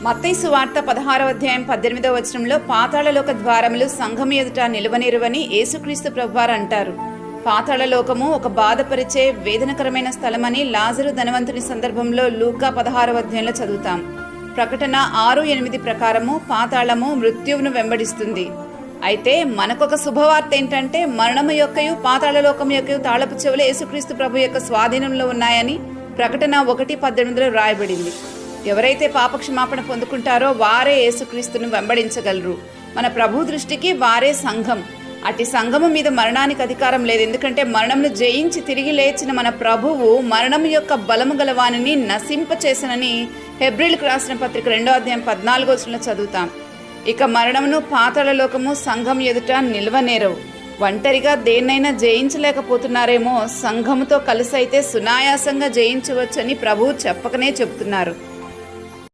మత్తయి సువార్త 16వ అధ్యాయం 18వ వచనంలో పాతాళలోక ద్వారములు సంఘం ఎదుట నిలువనిరువని యేసుక్రీస్తు ప్రభువారు అంటారు. పాతాళలోకము ఒక బాధపరిచే వేదనకరమైన స్థలమని లాజరు ధనవంతుని సందర్భంలో లూకా 16వ అధ్యాయంలో చదువుతాం. ప్రకటన 6:8 ప్రకారము పాతాళము మృత్యువును వెంబడిస్తుంది. అయితే మనకొక శుభవార్త ఏంటంటే మరణము యొక్కయు పాతాళలోకము యొక్కయు తాళపు చెవులు యేసుక్రీస్తు ప్రభు యొక్క స్వాధీనంలో ఉన్నాయని ప్రకటన 1:18లో రాయబడింది. ఎవరైతే పాపక్షమాపణ పొందుకుంటారో వారే యేసుక్రీస్తును వెంబడించగలరు. మన ప్రభు దృష్టికి వారే సంఘం. అట్టి సంఘము మీద మరణానికి అధికారం లేదు. ఎందుకంటే మరణమును జయించి తిరిగి లేచిన మన ప్రభువు మరణము యొక్క బలము గలవానిని నశింపచేసనని హెబ్రీలకు రాసిన పత్రిక 2వ అధ్యాయం 14వ వచనంలో చదువుతాం. ఇక మరణమును పాతాళలోకము సంఘం ఎదుట నిల్వనేరవు. ఒంటరిగా దేన్నైనా జయించలేకపోతున్నారేమో సంఘముతో కలిసైతే సునాయాసంగా జయించవచ్చని ప్రభువు చెప్పకనే చెబుతున్నారు.